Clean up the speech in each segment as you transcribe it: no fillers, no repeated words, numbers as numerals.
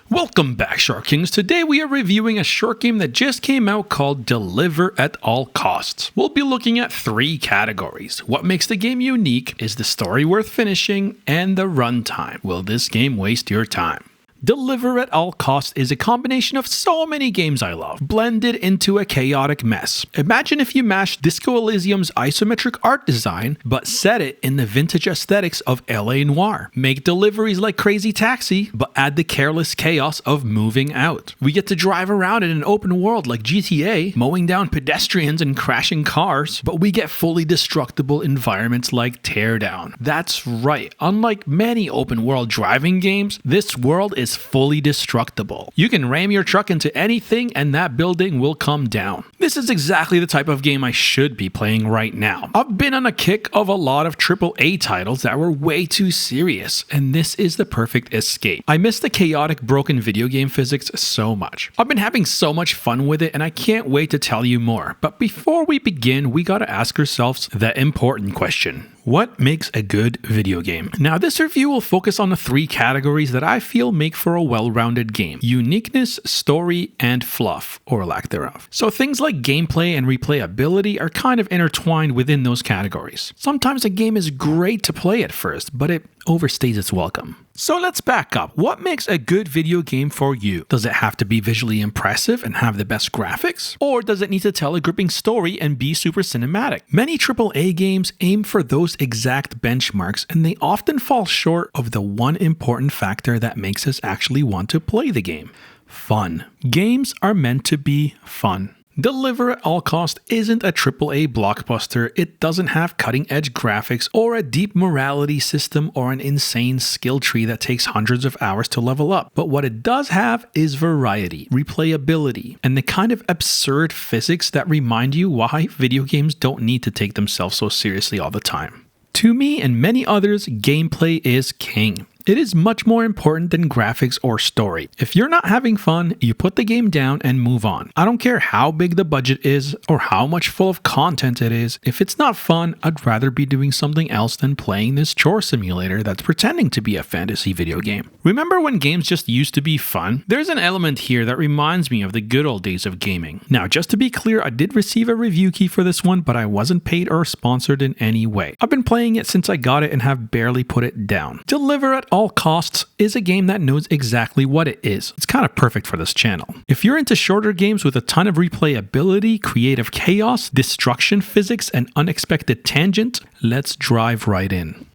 Welcome back, Shark Kings. Today we are reviewing a short game that just came out called Deliver at All Costs. We'll be looking at 3 categories. What makes the game unique, is the story worth finishing, and the runtime. Will this game waste your time? Deliver at All Costs is a combination of so many games I love, blended into a chaotic mess. Imagine if you mashed Disco Elysium's isometric art design, but set it in the vintage aesthetics of LA Noire. Make deliveries like Crazy Taxi, but add the careless chaos of moving out. We get to drive around in an open world like GTA, mowing down pedestrians and crashing cars, but we get fully destructible environments like Teardown. That's right, unlike many open world driving games, this world is fully destructible. You can ram your truck into anything and that building will come down. This is exactly the type of game I should be playing right now. I've been on a kick of a lot of AAA titles that were way too serious, and this is the perfect escape. I miss the chaotic, broken video game physics so much. I've been having so much fun with it and I can't wait to tell you more. But before we begin, we gotta ask ourselves the important question. What makes a good video game? Now, this review will focus on the 3 categories that I feel make for a well-rounded game: uniqueness, story, and fluff, or lack thereof. So things like gameplay and replayability are kind of intertwined within those categories. Sometimes a game is great to play at first, but it overstays its welcome. So let's back up. What makes a good video game for you? Does it have to be visually impressive and have the best graphics? Or does it need to tell a gripping story and be super cinematic? Many AAA games aim for those exact benchmarks, and they often fall short of the one important factor that makes us actually want to play the game: fun. Games are meant to be fun. Deliver at All Costs isn't a AAA blockbuster. It doesn't have cutting-edge graphics or a deep morality system or an insane skill tree that takes hundreds of hours to level up. But what it does have is variety, replayability, and the kind of absurd physics that remind you why video games don't need to take themselves so seriously all the time. To me and many others, gameplay is king. It is much more important than graphics or story. If you're not having fun, you put the game down and move on. I don't care how big the budget is or how much full of content it is. If it's not fun, I'd rather be doing something else than playing this chore simulator that's pretending to be a fantasy video game. Remember when games just used to be fun? There's an element here that reminds me of the good old days of gaming. Now, just to be clear, I did receive a review key for this one, but I wasn't paid or sponsored in any way. I've been playing it since I got it and have barely put it down. Deliver at All Costs is a game that knows exactly what it is. It's kind of perfect for this channel. If you're into shorter games with a ton of replayability, creative chaos, destruction physics, and unexpected tangent, let's drive right in.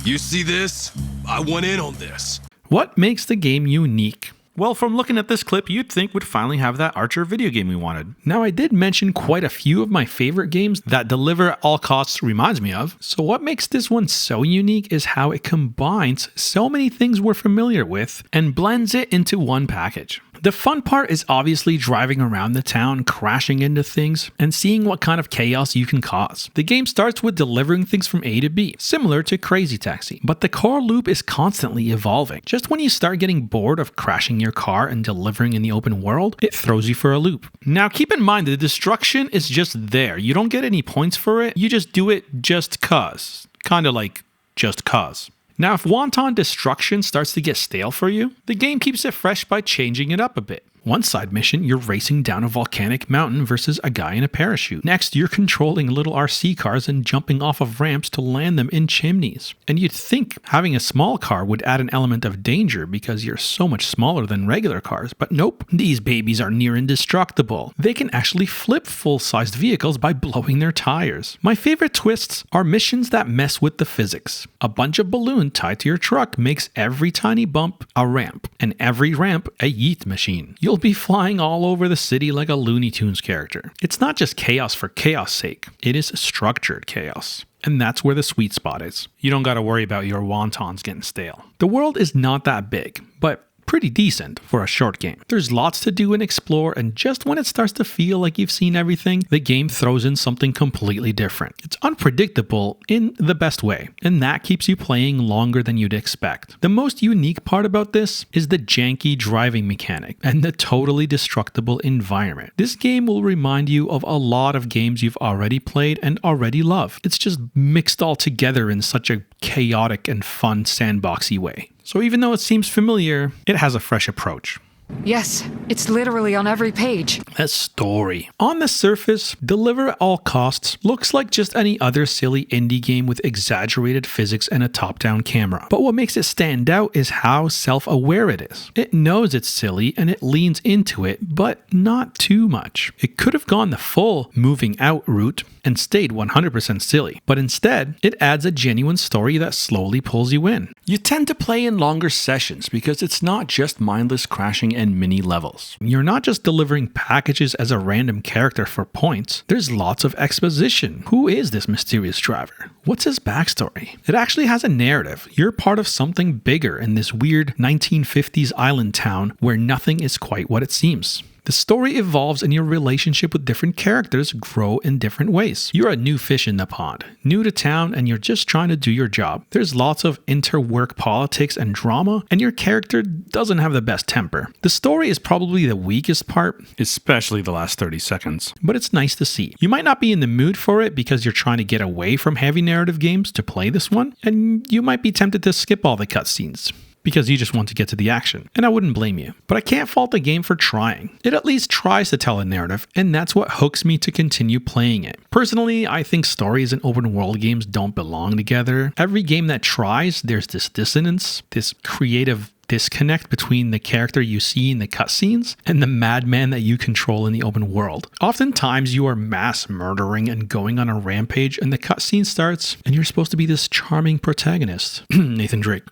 You see this? I went in on this. What makes the game unique? Well, from looking at this clip, you'd think we'd finally have that Archer video game we wanted. Now, I did mention quite a few of my favorite games that Deliver at All Costs reminds me of, so what makes this one so unique is how it combines so many things we're familiar with and blends it into one package. The fun part is obviously driving around the town, crashing into things, and seeing what kind of chaos you can cause. The game starts with delivering things from A to B, similar to Crazy Taxi, but the core loop is constantly evolving. Just when you start getting bored of crashing your car and delivering in the open world, it throws you for a loop. Now keep in mind, the destruction is just there. You don't get any points for it, you just do it just cause. Kinda like just cause. Now, if wanton destruction starts to get stale for you, the game keeps it fresh by changing it up a bit. One side mission, you're racing down a volcanic mountain versus a guy in a parachute. Next, you're controlling little RC cars and jumping off of ramps to land them in chimneys. And you'd think having a small car would add an element of danger because you're so much smaller than regular cars, but nope, these babies are near indestructible. They can actually flip full-sized vehicles by blowing their tires. My favorite twists are missions that mess with the physics. A bunch of balloons tied to your truck makes every tiny bump a ramp, and every ramp a yeet machine. You'll be flying all over the city like a Looney Tunes character. It's not just chaos for chaos' sake, it is structured chaos. And that's where the sweet spot is. You don't gotta worry about your wontons getting stale. The world is not that big, but pretty decent for a short game. There's lots to do and explore, and just when it starts to feel like you've seen everything, the game throws in something completely different. It's unpredictable in the best way, and that keeps you playing longer than you'd expect. The most unique part about this is the janky driving mechanic and the totally destructible environment. This game will remind you of a lot of games you've already played and already love. It's just mixed all together in such a chaotic and fun sandboxy way. So even though it seems familiar, it has a fresh approach. Yes, it's literally on every page. A story. On the surface, Deliver at All Costs looks like just any other silly indie game with exaggerated physics and a top-down camera. But what makes it stand out is how self-aware it is. It knows it's silly and it leans into it, but not too much. It could have gone the full moving out route and stayed 100% silly, but instead, it adds a genuine story that slowly pulls you in. You tend to play in longer sessions because it's not just mindless crashing and mini levels. You're not just delivering packages as a random character for points. There's lots of exposition. Who is this mysterious driver? What's his backstory? It actually has a narrative. You're part of something bigger in this weird 1950s island town where nothing is quite what it seems. The story evolves and your relationship with different characters grow in different ways. You're a new fish in the pond, new to town, and you're just trying to do your job. There's lots of interwork politics and drama, and your character doesn't have the best temper. The story is probably the weakest part, especially the last 30 seconds, but it's nice to see. You might not be in the mood for it because you're trying to get away from heavy narrative games to play this one, and you might be tempted to skip all the cutscenes because you just want to get to the action, and I wouldn't blame you. But I can't fault the game for trying. It at least tries to tell a narrative, and that's what hooks me to continue playing it. Personally, I think stories and open world games don't belong together. Every game that tries, there's this dissonance, this creative disconnect between the character you see in the cutscenes and the madman that you control in the open world. Oftentimes you are mass murdering and going on a rampage and the cutscene starts and you're supposed to be this charming protagonist. Nathan Drake,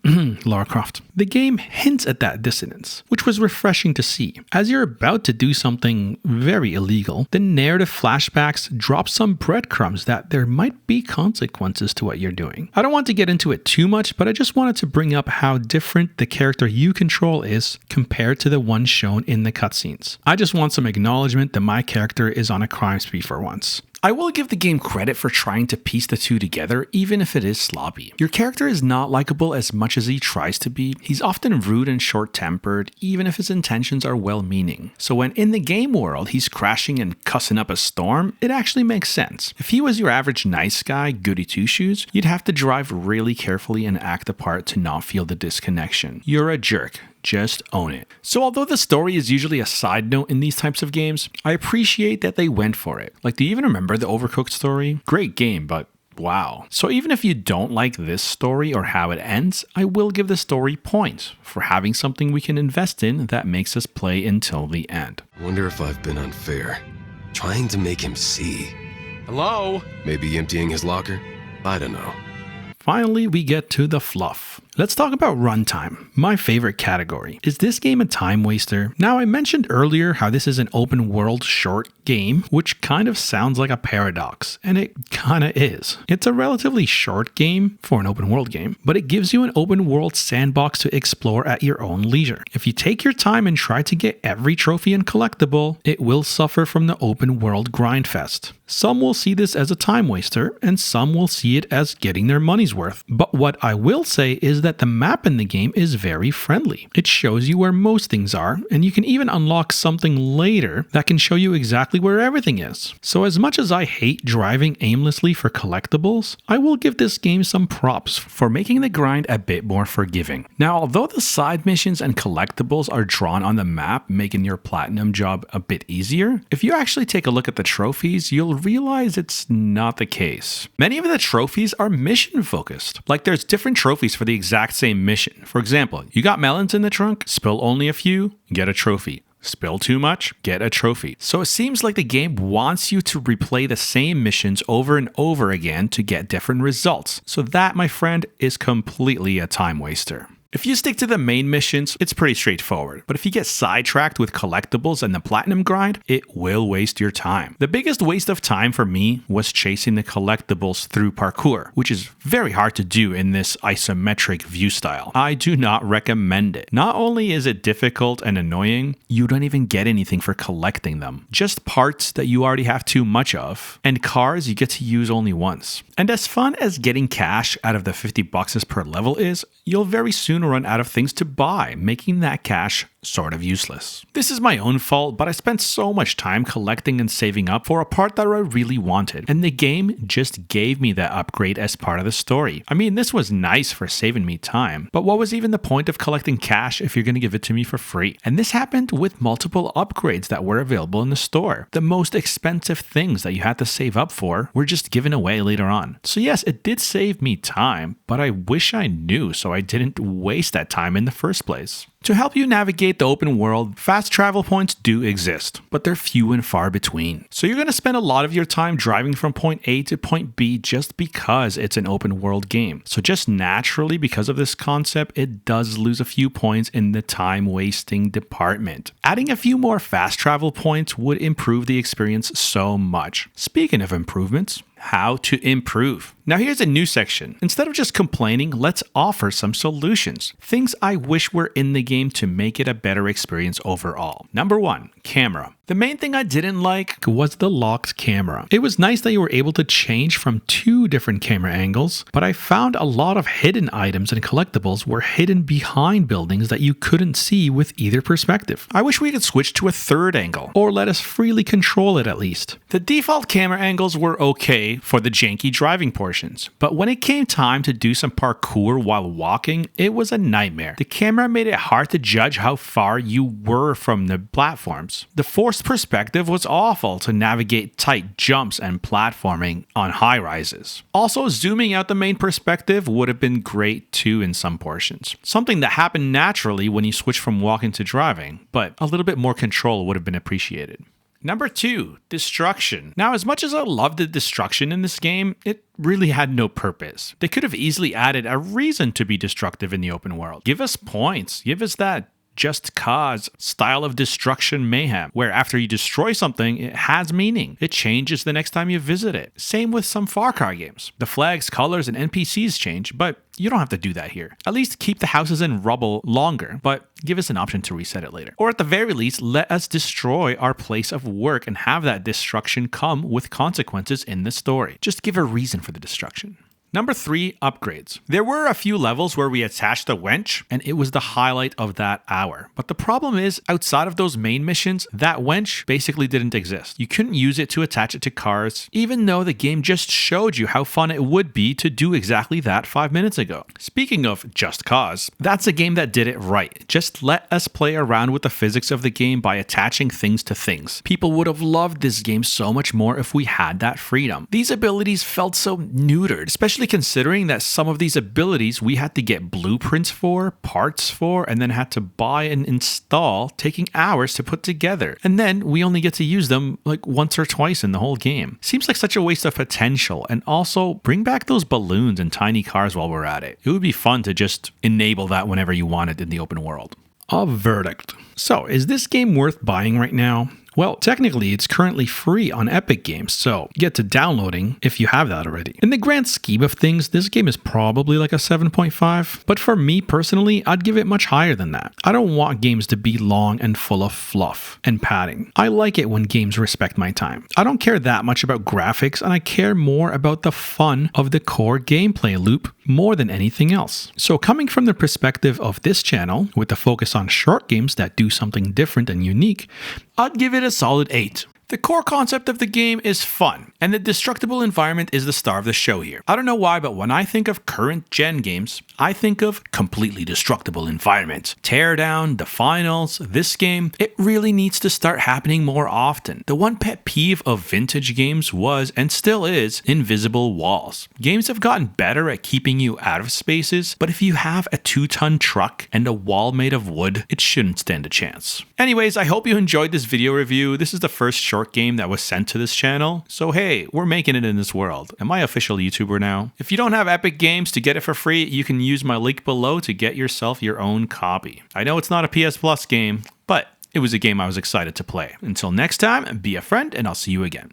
Lara Croft. The game hints at that dissonance, which was refreshing to see. As you're about to do something very illegal, the narrative flashbacks drop some breadcrumbs that there might be consequences to what you're doing. I don't want to get into it too much, but I just wanted to bring up how different the character you control is compared to the one shown in the cutscenes. I just want some acknowledgement that my character is on a crime spree for once. I will give the game credit for trying to piece the two together, even if it is sloppy. Your character is not likable as much as he tries to be. He's often rude and short-tempered, even if his intentions are well-meaning. So when in the game world he's crashing and cussing up a storm, it actually makes sense. If he was your average nice guy, goody two-shoes, you'd have to drive really carefully and act the part to not feel the disconnection. You're a jerk. Just own it. So although the story is usually a side note in these types of games, I appreciate that they went for it. Like, do you even remember the Overcooked story? Great game, but wow. So even if you don't like this story or how it ends, I will give the story points for having something we can invest in that makes us play until the end. Wonder if I've been unfair. Trying to make him see. Hello? Maybe emptying his locker? I don't know. Finally, we get to the fluff. Let's talk about runtime, my favorite category. Is this game a time waster? Now, I mentioned earlier how this is an open world short game, which kind of sounds like a paradox, and it kind of is. It's a relatively short game for an open world game, but it gives you an open world sandbox to explore at your own leisure. If you take your time and try to get every trophy and collectible, it will suffer from the open world grindfest. Some will see this as a time waster, and some will see it as getting their money's worth. But what I will say is that the map in the game is very friendly. It shows you where most things are, and you can even unlock something later that can show you exactly where everything is. So as much as I hate driving aimlessly for collectibles, I will give this game some props for making the grind a bit more forgiving. Now, although the side missions and collectibles are drawn on the map, making your platinum job a bit easier, if you actually take a look at the trophies, you'll realize it's not the case. Many of the trophies are mission focused. Like, there's different trophies for the exact same mission. For example, you got melons in the trunk, spill only a few, get a trophy. Spill too much, get a trophy. So it seems like the game wants you to replay the same missions over and over again to get different results. So that, my friend, is completely a time waster. If you stick to the main missions, it's pretty straightforward. But if you get sidetracked with collectibles and the platinum grind, it will waste your time. The biggest waste of time for me was chasing the collectibles through parkour, which is very hard to do in this isometric view style. I do not recommend it. Not only is it difficult and annoying, you don't even get anything for collecting them. Just parts that you already have too much of, and cars you get to use only once. And as fun as getting cash out of the $50 per level is, you'll very soon run out of things to buy, making that cash sort of useless. This is my own fault, but I spent so much time collecting and saving up for a part that I really wanted, and the game just gave me that upgrade as part of the story. I mean, this was nice for saving me time, but what was even the point of collecting cash if you're going to give it to me for free? And this happened with multiple upgrades that were available in the store. The most expensive things that you had to save up for were just given away later on. So yes, it did save me time, but I wish I knew so I didn't waste that time in the first place. To help you navigate the open world, fast travel points do exist, but they're few and far between. So you're going to spend a lot of your time driving from point A to point B just because it's an open world game. So just naturally, because of this concept, it does lose a few points in the time wasting department. Adding a few more fast travel points would improve the experience so much. Speaking of improvements, how to improve. Now here's a new section. Instead of just complaining, let's offer some solutions. Things I wish were in the game to make it a better experience overall. Number 1, camera. The main thing I didn't like was the locked camera. It was nice that you were able to change from 2 different camera angles, but I found a lot of hidden items and collectibles were hidden behind buildings that you couldn't see with either perspective. I wish we could switch to a 3rd angle, or let us freely control it at least. The default camera angles were okay for the janky driving portions, but when it came time to do some parkour while walking, it was a nightmare. The camera made it hard to judge how far you were from the platforms. The forced perspective was awful to navigate tight jumps and platforming on high rises. Also, zooming out the main perspective would have been great too in some portions. Something that happened naturally when you switch from walking to driving, but a little bit more control would have been appreciated. Number 2, destruction. Now, as much as I love the destruction in this game, it really had no purpose. They could have easily added a reason to be destructive in the open world. Give us points. Give us that just cause style of destruction mayhem, where after you destroy something, it has meaning. It changes the next time you visit it. Same with some Far Cry games. The flags, colors, and NPCs change, but you don't have to do that here. At least keep the houses in rubble longer, but give us an option to reset it later. Or at the very least, let us destroy our place of work and have that destruction come with consequences in the story. Just give a reason for the destruction. Number 3, upgrades. There were a few levels where we attached a wench, and it was the highlight of that hour. But the problem is, outside of those main missions, that wench basically didn't exist. You couldn't use it to attach it to cars, even though the game just showed you how fun it would be to do exactly that 5 minutes ago. Speaking of Just Cause, that's a game that did it right. Just let us play around with the physics of the game by attaching things to things. People would have loved this game so much more if we had that freedom. These abilities felt so neutered, especially considering that some of these abilities we had to get blueprints for, parts for, and then had to buy and install, taking hours to put together. And then we only get to use them like once or twice in the whole game. Seems like such a waste of potential. And also, bring back those balloons and tiny cars while we're at it. It would be fun to just enable that whenever you want it in the open world. A verdict. So, is this game worth buying right now? Well, technically, it's currently free on Epic Games, so get to downloading if you have that already. In the grand scheme of things, this game is probably like a 7.5, but for me personally, I'd give it much higher than that. I don't want games to be long and full of fluff and padding. I like it when games respect my time. I don't care that much about graphics, and I care more about the fun of the core gameplay loop more than anything else. So coming from the perspective of this channel, with the focus on short games that do something different and unique, I'd give it a solid 8. The core concept of the game is fun, and the destructible environment is the star of the show here. I don't know why, but when I think of current gen games, I think of completely destructible environments. Teardown, the finals, this game, it really needs to start happening more often. The one pet peeve of vintage games was, and still is, invisible walls. Games have gotten better at keeping you out of spaces, but if you have a 2-ton truck and a wall made of wood, it shouldn't stand a chance. Anyways, I hope you enjoyed this video review. This is the first short game that was sent to this channel, so hey, we're making it in this world. Am I official YouTuber now? If you don't have Epic Games to get it for free, you can use my link below to get yourself your own copy. I know it's not a PS Plus game, but it was a game I was excited to play. Until next time, be a friend, and I'll see you again.